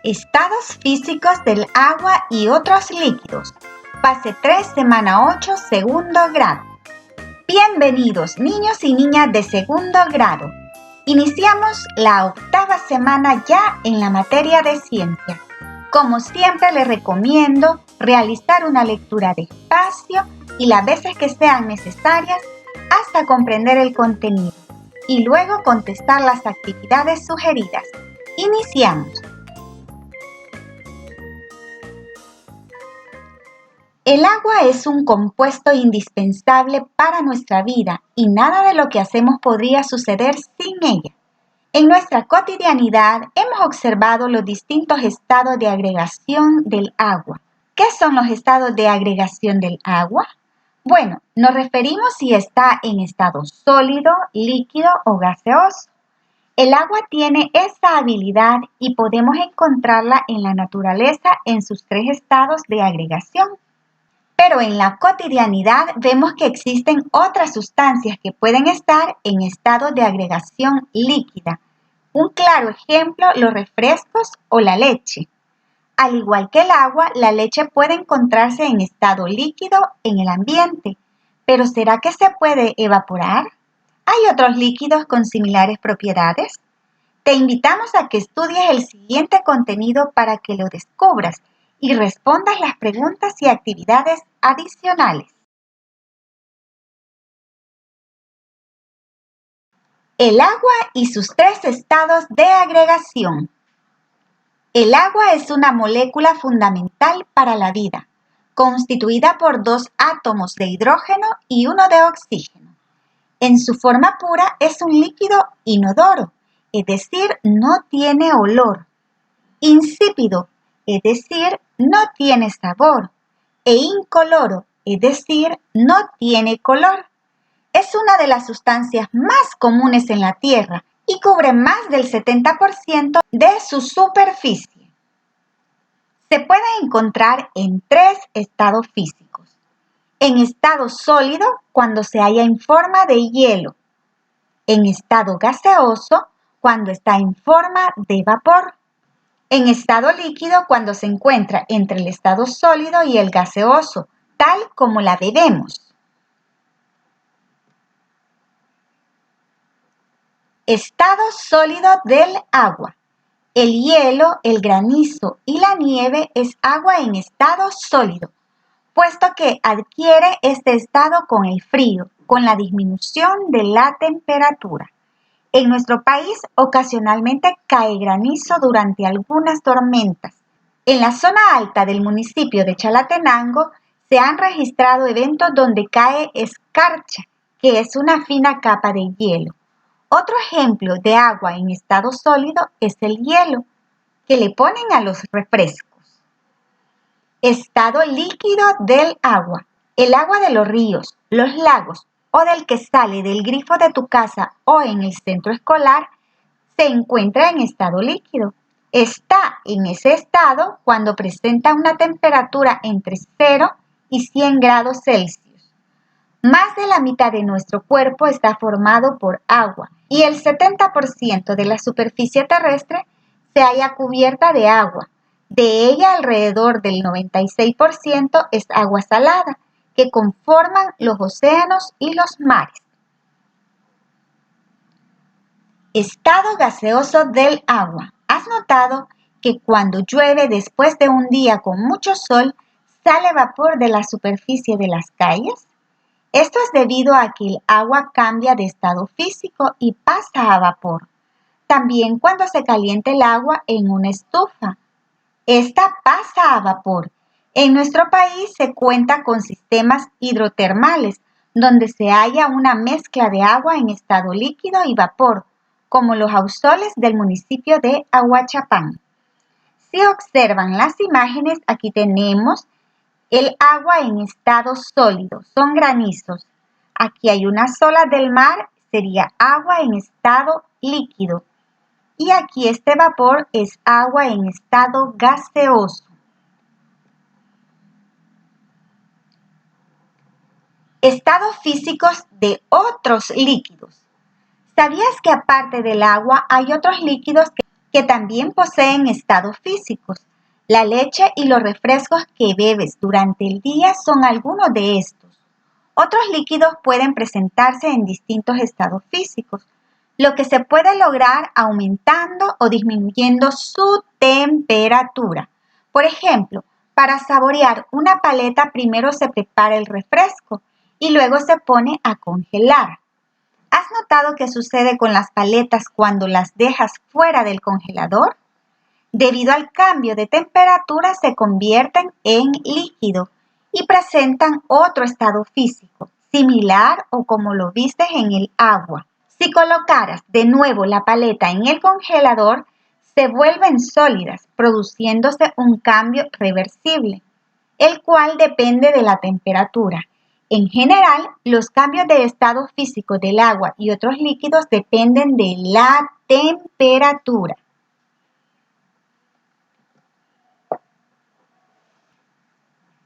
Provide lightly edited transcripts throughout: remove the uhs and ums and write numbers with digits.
Estados físicos del agua y otros líquidos. Fase 3, semana 8, segundo grado. Bienvenidos, niños y niñas de segundo grado. Iniciamos la 8ª semana ya en la materia de ciencia. Como siempre, les recomiendo realizar una lectura despacio y las veces que sean necesarias hasta comprender el contenido y luego contestar las actividades sugeridas. Iniciamos. El agua es un compuesto indispensable para nuestra vida y nada de lo que hacemos podría suceder sin ella. En nuestra cotidianidad hemos observado los distintos estados de agregación del agua. ¿Qué son los estados de agregación del agua? Bueno, nos referimos si está en estado sólido, líquido o gaseoso. El agua tiene esa habilidad y podemos encontrarla en la naturaleza en sus 3 estados de agregación. Pero en la cotidianidad vemos que existen otras sustancias que pueden estar en estado de agregación líquida. Un claro ejemplo, los refrescos o la leche. Al igual que el agua, la leche puede encontrarse en estado líquido en el ambiente. ¿Pero será que se puede evaporar? ¿Hay otros líquidos con similares propiedades? Te invitamos a que estudies el siguiente contenido para que lo descubras y respondas las preguntas y actividades adicionales. El agua y sus 3 estados de agregación. El agua es una molécula fundamental para la vida, constituida por 2 átomos de hidrógeno y 1 de oxígeno. En su forma pura es un líquido inodoro, es decir, no tiene olor. Insípido, es decir, no tiene sabor. E incoloro, es decir, no tiene color. Es una de las sustancias más comunes en la Tierra y cubre más del 70% de su superficie. Se puede encontrar en 3 estados físicos. En estado sólido, cuando se halla en forma de hielo. En estado gaseoso, cuando está en forma de vapor. En estado líquido, cuando se encuentra entre el estado sólido y el gaseoso, tal como la bebemos. Estado sólido del agua. El hielo, el granizo y la nieve es agua en estado sólido, puesto que adquiere este estado con el frío, con la disminución de la temperatura. En nuestro país ocasionalmente cae granizo durante algunas tormentas. En la zona alta del municipio de Chalatenango se han registrado eventos donde cae escarcha, que es una fina capa de hielo. Otro ejemplo de agua en estado sólido es el hielo, que le ponen a los refrescos. Estado líquido del agua. El agua de los ríos, los lagos o del que sale del grifo de tu casa o en el centro escolar se encuentra en estado líquido. Está en ese estado cuando presenta una temperatura entre 0 y 100 grados Celsius. Más de la mitad de nuestro cuerpo está formado por agua y el 70% de la superficie terrestre se halla cubierta de agua. De ella, alrededor del 96% es agua salada, que conforman los océanos y los mares. Estado gaseoso del agua. ¿Has notado que cuando llueve después de un día con mucho sol, sale vapor de la superficie de las calles? Esto es debido a que el agua cambia de estado físico y pasa a vapor. También cuando se calienta el agua en una estufa, esta pasa a vapor. En nuestro país se cuenta con sistemas hidrotermales, donde se halla una mezcla de agua en estado líquido y vapor, como los Ausoles del municipio de Ahuachapán. Si observan las imágenes, aquí tenemos el agua en estado sólido, son granizos. Aquí hay unas olas del mar, sería agua en estado líquido. Y aquí este vapor es agua en estado gaseoso. Estados físicos de otros líquidos. ¿Sabías que aparte del agua hay otros líquidos que también poseen estados físicos. La leche y los refrescos que bebes durante el día son algunos de estos. Otros líquidos pueden presentarse en distintos estados físicos, lo que se puede lograr aumentando o disminuyendo su temperatura. Por ejemplo, para saborear una paleta primero se prepara el refresco y luego se pone a congelar. ¿Has notado qué sucede con las paletas cuando las dejas fuera del congelador? Debido al cambio de temperatura se convierten en líquido y presentan otro estado físico, similar o como lo vistes en el agua. Si colocaras de nuevo la paleta en el congelador, se vuelven sólidas, produciéndose un cambio reversible, el cual depende de la temperatura. En general, los cambios de estado físico del agua y otros líquidos dependen de la temperatura.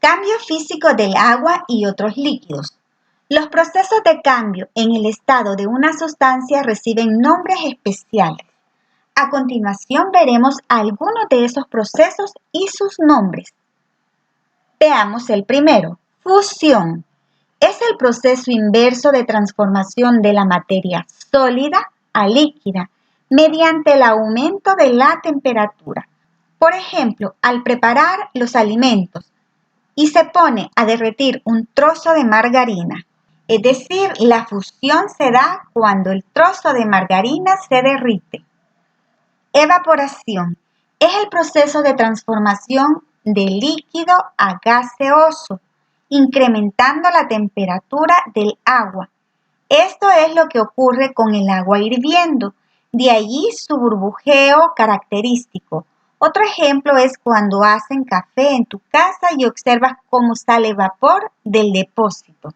Cambio físico del agua y otros líquidos. Los procesos de cambio en el estado de una sustancia reciben nombres especiales. A continuación veremos algunos de esos procesos y sus nombres. Veamos el primero, fusión. Es el proceso inverso de transformación de la materia sólida a líquida mediante el aumento de la temperatura. Por ejemplo, al preparar los alimentos y se pone a derretir un trozo de margarina. Es decir, la fusión se da cuando el trozo de margarina se derrite. Evaporación es el proceso de transformación de líquido a gaseoso, incrementando la temperatura del agua. Esto es lo que ocurre con el agua hirviendo, de allí su burbujeo característico. Otro ejemplo es cuando hacen café en tu casa y observas cómo sale vapor del depósito.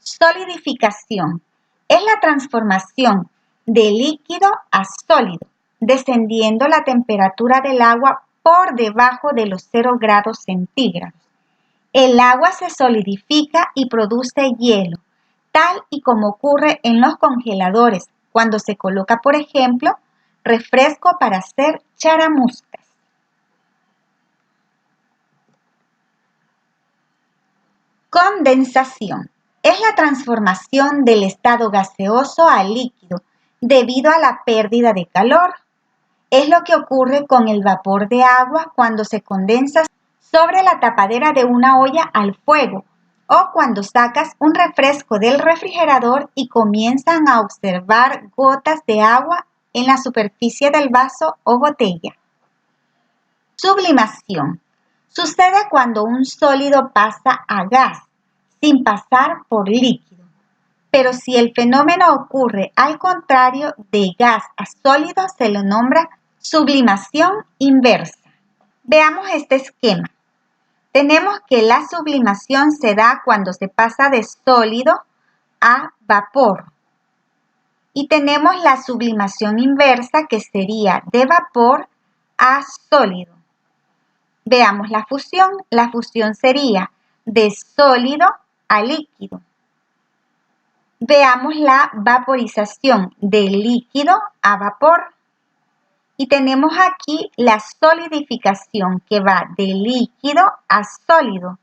Solidificación es la transformación de líquido a sólido, descendiendo la temperatura del agua por debajo de los 0 grados centígrados. El agua se solidifica y produce hielo, tal y como ocurre en los congeladores, cuando se coloca, por ejemplo, refresco para hacer charamuscas. Condensación es la transformación del estado gaseoso a líquido debido a la pérdida de calor. Es lo que ocurre con el vapor de agua cuando se condensa sobre la tapadera de una olla al fuego o cuando sacas un refresco del refrigerador y comienzan a observar gotas de agua en la superficie del vaso o botella. Sublimación. Sucede cuando un sólido pasa a gas sin pasar por líquido. Pero si el fenómeno ocurre al contrario de gas a sólido, se lo nombra sublimación inversa. Veamos este esquema. Tenemos que la sublimación se da cuando se pasa de sólido a vapor. Y tenemos la sublimación inversa que sería de vapor a sólido. Veamos la fusión. La fusión sería de sólido a líquido. Veamos la vaporización de líquido a vapor. Y tenemos aquí la solidificación que va de líquido a sólido.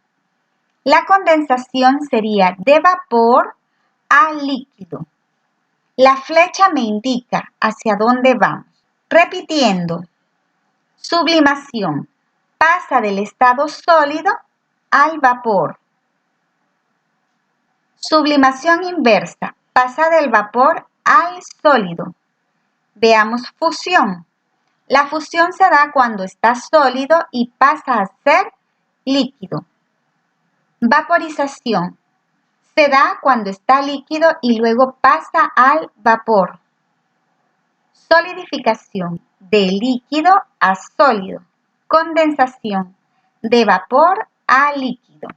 La condensación sería de vapor a líquido. La flecha me indica hacia dónde vamos. Repitiendo, sublimación pasa del estado sólido al vapor. Sublimación inversa pasa del vapor al sólido. Veamos fusión. La fusión se da cuando está sólido y pasa a ser líquido. Vaporización se da cuando está líquido y luego pasa al vapor. Solidificación de líquido a sólido. Condensación de vapor a líquido.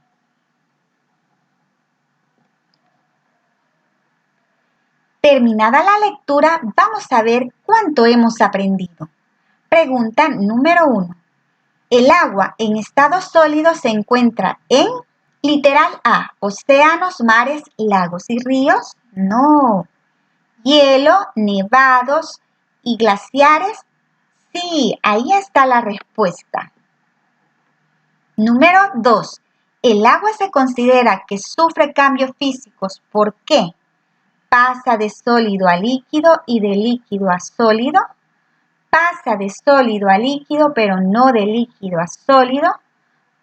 Terminada la lectura, vamos a ver cuánto hemos aprendido. Pregunta número 1. ¿El agua en estado sólido se encuentra en? Literal A, océanos, mares, lagos y ríos. No. Hielo, nevados, y glaciares? Sí, ahí está la respuesta. Número 2. El agua se considera que sufre cambios físicos. ¿Por qué? Pasa de sólido a líquido y de líquido a sólido. Pasa de sólido a líquido, pero no de líquido a sólido.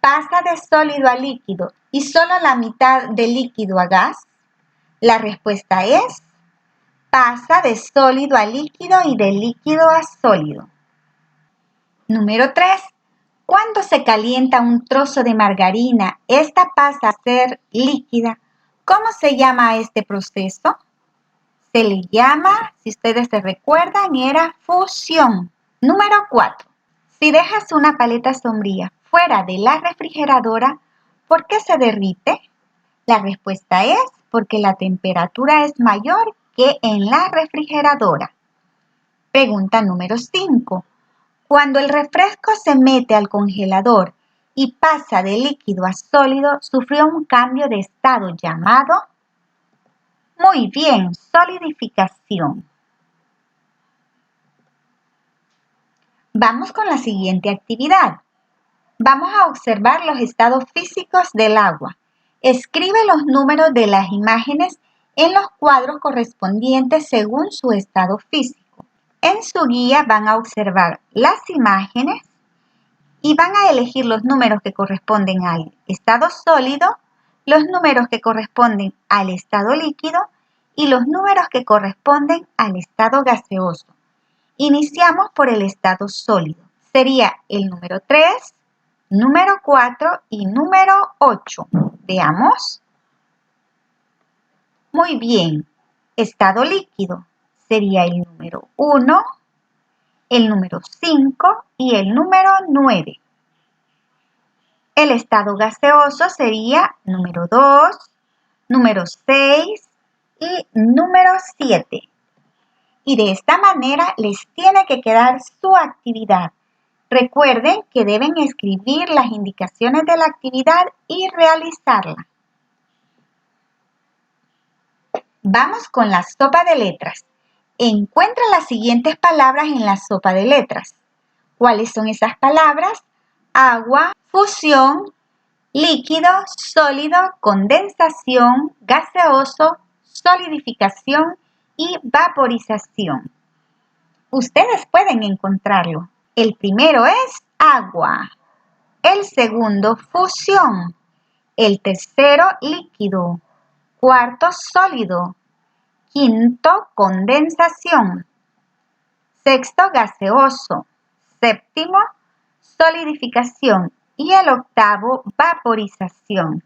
Pasa de sólido a líquido y solo la mitad de líquido a gas. La respuesta es: pasa de sólido a líquido y de líquido a sólido. Número 3. Cuando se calienta un trozo de margarina, esta pasa a ser líquida. ¿Cómo se llama a este proceso? Se le llama, si ustedes se recuerdan, era fusión. Número 4. Si dejas una paleta sombría fuera de la refrigeradora, ¿por qué se derrite? La respuesta es porque la temperatura es mayor que en la refrigeradora. Pregunta número 5. Cuando el refresco se mete al congelador y pasa de líquido a sólido, sufrió un cambio de estado llamado, muy bien, solidificación. Vamos con la siguiente actividad. Vamos a observar los estados físicos del agua. Escribe los números de las imágenes en los cuadros correspondientes según su estado físico. En su guía van a observar las imágenes y van a elegir los números que corresponden al estado sólido, los números que corresponden al estado líquido y los números que corresponden al estado gaseoso. Iniciamos por el estado sólido. Sería el número 3, número 4 y número 8. Veamos. Muy bien. Estado líquido sería el número 1, el número 5 y el número 9. El estado gaseoso sería número 2, número 6 y número 7. Y de esta manera les tiene que quedar su actividad. Recuerden que deben escribir las indicaciones de la actividad y realizarla. Vamos con la sopa de letras. Encuentra las siguientes palabras en la sopa de letras. ¿Cuáles son esas palabras? Agua, fusión, líquido, sólido, condensación, gaseoso, solidificación y vaporización. Ustedes pueden encontrarlo. El primero es agua, el segundo fusión, el tercero líquido, cuarto sólido, quinto condensación, sexto gaseoso, séptimo solidificación y el octavo vaporización.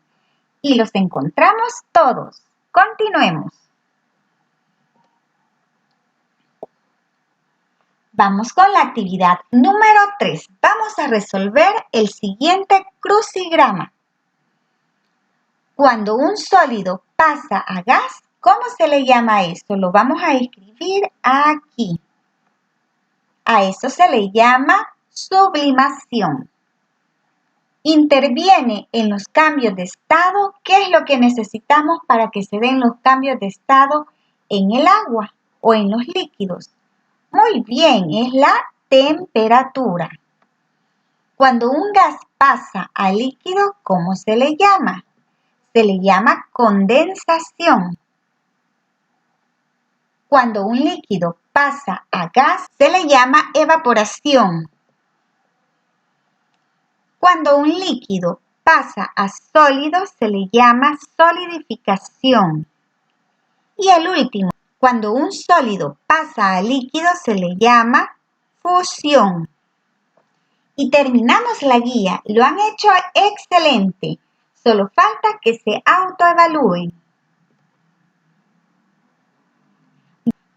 Y los encontramos todos. Continuemos. Vamos con la actividad número 3. Vamos a resolver el siguiente crucigrama. Cuando un sólido pasa a gas, ¿cómo se le llama a esto? Lo vamos a escribir aquí. A eso se le llama sublimación. Interviene en los cambios de estado. ¿Qué es lo que necesitamos para que se den los cambios de estado en el agua o en los líquidos? Muy bien, es la temperatura. Cuando un gas pasa a líquido, ¿cómo se le llama? Se le llama condensación. Cuando un líquido pasa a gas, se le llama evaporación. Cuando un líquido pasa a sólido, se le llama solidificación. Y el último, cuando un sólido pasa a líquido, se le llama fusión. Y terminamos la guía. Lo han hecho excelente. Solo falta que se autoevalúen.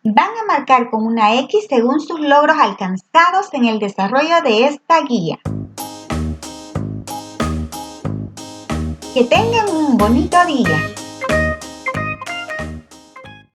Van a marcar con una X según sus logros alcanzados en el desarrollo de esta guía. Que tengan un bonito día.